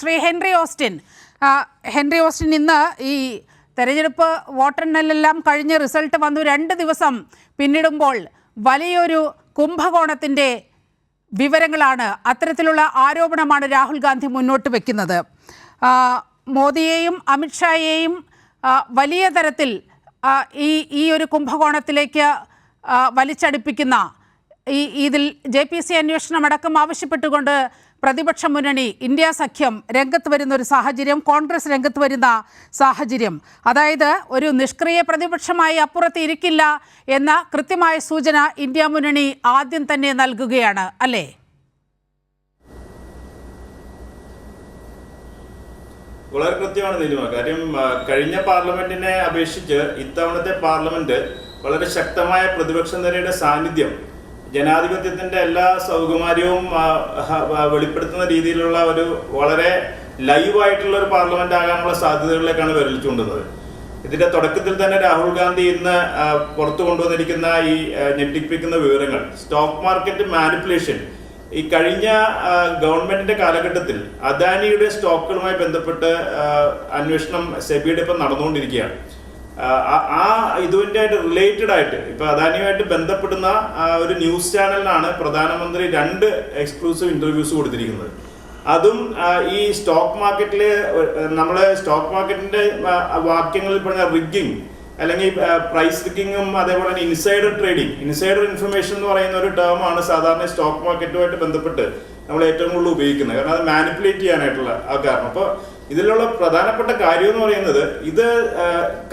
Shri Henry Austin, ഇന്ന് ഈ തെരഞ്ഞെടുപ്പ് വോട്ടെണ്ണലെല്ലാം കഴിഞ്ഞ് റിസൾട്ട് വന്നു 2 ദിവസം പിന്നിടുമ്പോൾ വലിയൊരു കുംഭകോണത്തിൻ്റെ വിവരങ്ങളാണ്, അത്തരത്തിലുള്ള ആരോപണമാണ് രാഹുൽ ഗാന്ധി മുന്നോട്ട് വയ്ക്കുന്നത്. മോദിയെയും അമിത്ഷായെയും വലിയ തരത്തിൽ ഈ ഒരു കുംഭകോണത്തിലേക്ക് വലിച്ചടിപ്പിക്കുന്ന ഇതിൽ JPC അന്വേഷണം അടക്കം ആവശ്യപ്പെട്ടുകൊണ്ട് പ്രതിപക്ഷ മുന്നണി ഇന്ത്യ സഖ്യം രംഗത്ത് വരുന്ന ഒരു സാഹചര്യം, കോൺഗ്രസ് രംഗത്ത് വരുന്ന സാഹചര്യം, അതായത് ഒരു നിഷ്ക്രിയ പ്രതിപക്ഷമായി അപ്പുറത്ത് ഇരിക്കില്ല എന്ന കൃത്യമായ സൂചന ഇന്ത്യ മുന്നണി ആദ്യം തന്നെ നൽകുകയാണ്, അല്ലേ? വളരെ കൃത്യമാണ് നീലിമ. കാര്യം കഴിഞ്ഞ പാർലമെന്റിനെ അപേക്ഷിച്ച് ഇത്തവണത്തെ പാർലമെന്റ് വളരെ ശക്തമായ പ്രതിപക്ഷ നിരയുടെ സാന്നിധ്യം ജനാധിപത്യത്തിന്റെ എല്ലാ സൗകുമാര്യവും വെളിപ്പെടുത്തുന്ന രീതിയിലുള്ള ഒരു വളരെ ലൈവായിട്ടുള്ള ഒരു പാർലമെന്റ് ആകാനുള്ള സാധ്യതകളിലേക്കാണ് വിരൽ ചൂണ്ടുന്നത്. ഇതിന്റെ തുടക്കത്തിൽ തന്നെ രാഹുൽ ഗാന്ധി ഇന്ന് പുറത്തു കൊണ്ടുവന്നിരിക്കുന്ന ഈ ഞെട്ടിപ്പിക്കുന്ന വിവരങ്ങൾ, സ്റ്റോക്ക് മാർക്കറ്റ് മാനിപ്പുലേഷൻ, ഈ കഴിഞ്ഞ ഗവൺമെന്റിന്റെ കാലഘട്ടത്തിൽ അദാനിയുടെ സ്റ്റോക്കുകളുമായി ബന്ധപ്പെട്ട് അന്വേഷണം സെബിയുടെ ഇപ്പം നടന്നുകൊണ്ടിരിക്കുകയാണ്. ഇതുമായിട്ട് റിലേറ്റഡ് ആയിട്ട് ഇപ്പൊ അദാനിയുമായിട്ട് ബന്ധപ്പെടുന്ന ഒരു ന്യൂസ് ചാനലിനാണ് പ്രധാനമന്ത്രി 2 എക്സ്ക്ലൂസീവ് ഇന്റർവ്യൂസ് കൊടുത്തിരിക്കുന്നത്. അതും ഈ സ്റ്റോക്ക് മാർക്കറ്റില് നമ്മള് സ്റ്റോക്ക് മാർക്കറ്റിന്റെ വാക്യങ്ങളിൽ പറഞ്ഞ റിഗ്ഗിങ് അല്ലെങ്കിൽ പ്രൈസ് റിഗ്ഗിങ്ങും അതേപോലെ തന്നെ ഇൻസൈഡർ ട്രേഡിംഗ്, ഇൻസൈഡർ ഇൻഫർമേഷൻ എന്ന് പറയുന്ന ഒരു ടേമാണ് സാധാരണ സ്റ്റോക്ക് മാർക്കറ്റുമായിട്ട് ബന്ധപ്പെട്ട് നമ്മൾ ഏറ്റവും കൂടുതൽ ഉപയോഗിക്കുന്നത്. കാരണം അത് മാനിപ്പുലേറ്റ് ചെയ്യാനായിട്ടുള്ള ആ കാരണം. അപ്പോൾ ഇതിലുള്ള പ്രധാനപ്പെട്ട കാര്യം എന്ന് പറയുന്നത്, ഇത്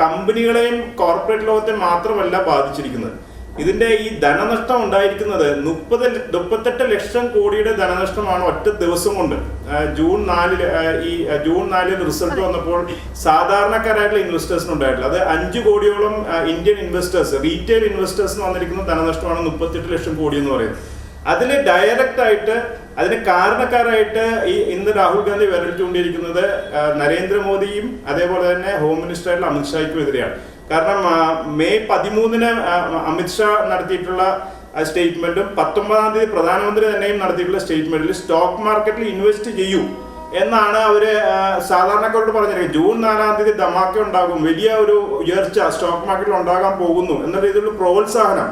കമ്പനികളെയും കോർപ്പറേറ്റ് ലോകത്തെ മാത്രമല്ല ബാധിച്ചിരിക്കുന്നത്. ഇതിന്റെ ഈ ധനനഷ്ടം ഉണ്ടായിരിക്കുന്നത് 38 ലക്ഷം കോടിയുടെ ധനനഷ്ടമാണ് ഒറ്റ ദിവസം കൊണ്ട്. ജൂൺ 4 റിസൾട്ട് വന്നപ്പോൾ സാധാരണക്കാരായിട്ടുള്ള ഇൻവെസ്റ്റേഴ്സിന് ഉണ്ടായിട്ടില്ല. അത് 5 കോടിയോളം ഇന്ത്യൻ ഇൻവെസ്റ്റേഴ്സ്, റീറ്റെയിൽ ഇൻവെസ്റ്റേഴ്സിന് വന്നിരിക്കുന്ന ധനനഷ്ടമാണ് 38 ലക്ഷം കോടി എന്ന് പറയുന്നത്. അതിൽ ഡയറക്റ്റ് ആയിട്ട് അതിന് കാരണക്കാരായിട്ട് ഇന്ന് രാഹുൽ ഗാന്ധി വിരൽ ചൂണ്ടിയിരിക്കുന്നത് നരേന്ദ്രമോദിയും അതേപോലെ തന്നെ ഹോം മിനിസ്റ്ററായിട്ടുള്ള അമിത്ഷായ്ക്കും എതിരെയാണ്. കാരണം മെയ് 13 അമിത്ഷാ നടത്തിയിട്ടുള്ള സ്റ്റേറ്റ്മെന്റും 19-ാം തീയതി പ്രധാനമന്ത്രി തന്നെയും നടത്തിയിട്ടുള്ള സ്റ്റേറ്റ്മെന്റിൽ സ്റ്റോക്ക് മാർക്കറ്റിൽ ഇൻവെസ്റ്റ് ചെയ്യൂ എന്നാണ് അവര് സാധാരണക്കാരോട് പറഞ്ഞിരിക്കുന്നത്. ജൂൺ 4-ാം തീയതി ധമാക്ക ഉണ്ടാകും, വലിയ ഒരു ഉയർച്ച സ്റ്റോക്ക് മാർക്കറ്റിൽ ഉണ്ടാകാൻ പോകുന്നു എന്ന രീതിയിലുള്ള പ്രോത്സാഹനം.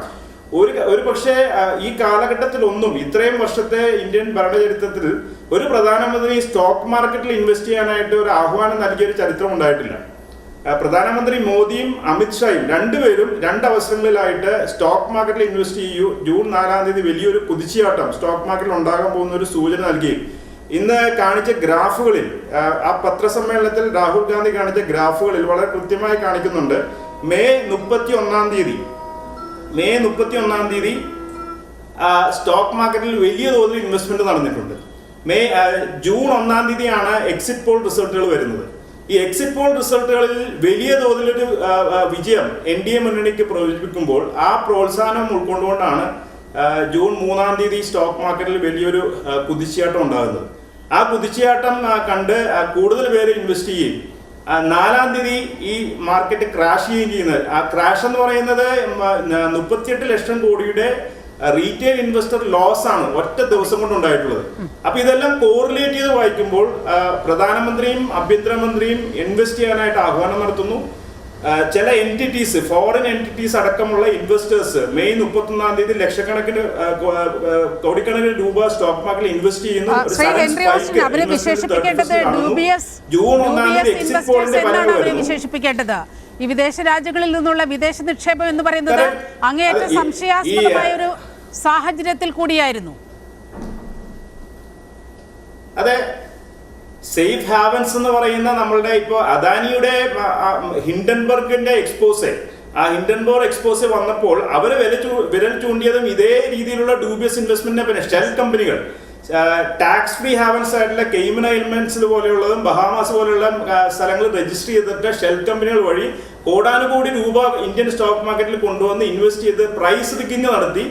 ഒരു പക്ഷേ ഈ കാലഘട്ടത്തിൽ ഒന്നും, ഇത്രയും വർഷത്തെ ഇന്ത്യൻ ഭരണചരിത്രത്തിൽ ഒരു പ്രധാനമന്ത്രി സ്റ്റോക്ക് മാർക്കറ്റിൽ ഇൻവെസ്റ്റ് ചെയ്യാനായിട്ട് ഒരു ആഹ്വാനം നൽകിയ ഒരു ചരിത്രം ഉണ്ടായിട്ടില്ല. പ്രധാനമന്ത്രി മോദിയും അമിത്ഷായും രണ്ടുപേരും 2 അവസരങ്ങളിലായിട്ട് സ്റ്റോക്ക് മാർക്കറ്റിൽ ഇൻവെസ്റ്റ് ചെയ്യൂ, ജൂൺ 4-ാം തീയതി വലിയൊരു കുതിച്ചുചാട്ടം സ്റ്റോക്ക് മാർക്കറ്റിൽ ഉണ്ടാകാൻ പോകുന്ന ഒരു സൂചന നൽകി. ഇന്ന് കാണിച്ച ഗ്രാഫുകളിൽ, ആ പത്രസമ്മേളനത്തിൽ രാഹുൽ ഗാന്ധി കാണിച്ച ഗ്രാഫുകളിൽ വളരെ കൃത്യമായി കാണിക്കുന്നുണ്ട്. മെയ് 31-ാം തീയതി സ്റ്റോക്ക് മാർക്കറ്റിൽ വലിയ തോതിൽ ഇൻവെസ്റ്റ്മെന്റ് നടന്നിട്ടുണ്ട്. ജൂൺ 1-ാം തീയതിയാണ് എക്സിറ്റ് പോൾ റിസൾട്ടുകൾ വരുന്നത്. ഈ എക്സിറ്റ് പോൾ റിസൾട്ടുകളിൽ വലിയ തോതിലൊരു വിജയം NDA മുന്നണിക്ക് പ്രവചിപ്പിക്കുമ്പോൾ ആ പ്രോത്സാഹനം ഉൾക്കൊണ്ടുകൊണ്ടാണ് ജൂൺ 3-ാം തീയതി സ്റ്റോക്ക് മാർക്കറ്റിൽ വലിയൊരു കുതിച്ചുചാട്ടം ഉണ്ടാകുന്നത്. ആ കുതിച്ചുചാട്ടം കണ്ട് കൂടുതൽ പേര് ഇൻവെസ്റ്റ് ചെയ്യും. 4-ാം തീയതി ഈ മാർക്കറ്റ് ക്രാഷ് ചെയ്യുകയും ചെയ്യുന്നത്. ആ ക്രാഷ് എന്ന് പറയുന്നത് 38 ലക്ഷം കോടിയുടെ റീറ്റെയിൽ ഇൻവെസ്റ്റർ ലോസ് ആണ് ഒറ്റ ദിവസം കൊണ്ട് ഉണ്ടായിട്ടുള്ളത്. അപ്പൊ ഇതെല്ലാം കോറിലേറ്റ് ചെയ്ത് വായിക്കുമ്പോൾ പ്രധാനമന്ത്രിയും ആഭ്യന്തരമന്ത്രിയും ഇൻവെസ്റ്റ് ചെയ്യാനായിട്ട് ആഹ്വാനം നടത്തുന്നു. ചില എൻറ്റിറ്റീസ്, ഫോറിൻ എൻറ്റിറ്റീസ് അടക്കമുള്ള ഇൻവെസ്റ്റേഴ്സ് മെയ് 31-ാം തീയതി ലക്ഷക്കണക്കിന് കോടിക്കണക്കിന് രൂപ സ്റ്റോക്ക് മാർക്കറ്റിൽ ഇൻവെസ്റ്റ് ചെയ്യുന്നു. ജൂൺ 1-ാം തീയതി എക്സിറ്റ് പോളിന്റെ ഫലങ്ങൾ വിശേഷിപ്പിക്കേണ്ടത് ഈ വിദേശ രാജ്യങ്ങളിൽ നിന്നുള്ള വിദേശ നിക്ഷേപം എന്ന് പറയുന്നത് അങ്ങേയറ്റം സംശയാസ്പദമായ ഒരു സാഹചര്യത്തിൽ കൂടിയായിരുന്നു. അതെ, സേഫ് ഹാവൻസ് എന്ന് പറയുന്ന നമ്മളുടെ ഇപ്പോൾ അദാനിയുടെ ഹിൻഡൻബർഗിന്റെ എക്സ്പോസെ, ആ ഹിൻഡൻബർഗ് എക്സ്പോസെ വന്നപ്പോൾ അവര് വിരൽ ചൂണ്ടിയതും ഇതേ രീതിയിലുള്ള ഡ്യൂബിയസ് ഇൻവെസ്റ്റ്മെന്റിനെ. പിന്നെ ഷെൽ കമ്പനികൾ, ടാക്സ് ഫ്രീ ഹാവൻസ് ആയിട്ടുള്ള കെയ്മൻ ഐലൻഡ്സ് പോലെയുള്ളതും ബഹാമാസ് പോലെയുള്ള സ്ഥലങ്ങൾ രജിസ്റ്റർ ചെയ്തിട്ട് ഷെൽ കമ്പനികൾ വഴി കോടാനുകോടി രൂപ ഇന്ത്യൻ സ്റ്റോക്ക് മാർക്കറ്റിൽ കൊണ്ടുവന്ന് ഇൻവെസ്റ്റ് ചെയ്ത് പ്രൈസ് റിഗ്ഗിങ് നടത്തി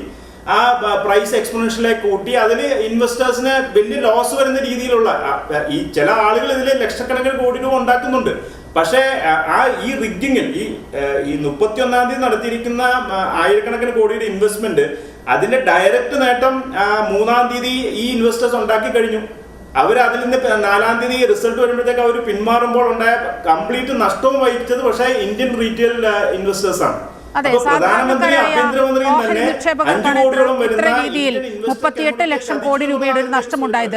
ആ പ്രൈസ് എക്സ്പോണൻഷ്യലായി കൂട്ടി അതിൽ ഇൻവെസ്റ്റേഴ്സിന് വലിയ ലോസ് വരുന്ന രീതിയിലുള്ള ഈ ചില ആളുകൾ ഇതിൽ ലക്ഷക്കണക്കിന് കോടി രൂപ ഉണ്ടാക്കുന്നുണ്ട്. പക്ഷേ ഈ റിഗ്ഗിങ്ങിൽ ഈ 31-ാം തീയതി നടത്തിയിരിക്കുന്ന ആയിരക്കണക്കിന് കോടിയുടെ ഇൻവെസ്റ്റ്മെന്റ്, അതിന്റെ ഡയറക്റ്റ് നേട്ടം 3-ാം തീയതി ഈ ഇൻവെസ്റ്റേഴ്സ് ഉണ്ടാക്കി കഴിഞ്ഞു. അവർ അതിൽ നിന്ന് 4-ാം തീയതി റിസൾട്ട് വരുമ്പോഴത്തേക്ക് അവർ പിന്മാറുമ്പോൾ ഉണ്ടായ കംപ്ലീറ്റ് നഷ്ടവും വഹിച്ചത് പക്ഷേ ഇന്ത്യൻ റീറ്റെയിൽ ഇൻവെസ്റ്റേഴ്സ് ആണ്. അതെ, പ്രധാനമന്ത്രി ആഭ്യന്തരമന്ത്രിയും തന്നെ 5 കോടിയോളം ഇത്ര വരുന്ന രീതിയിൽ 38 ലക്ഷം കോടി രൂപയുടെ ഒരു നഷ്ടമുണ്ടായത്.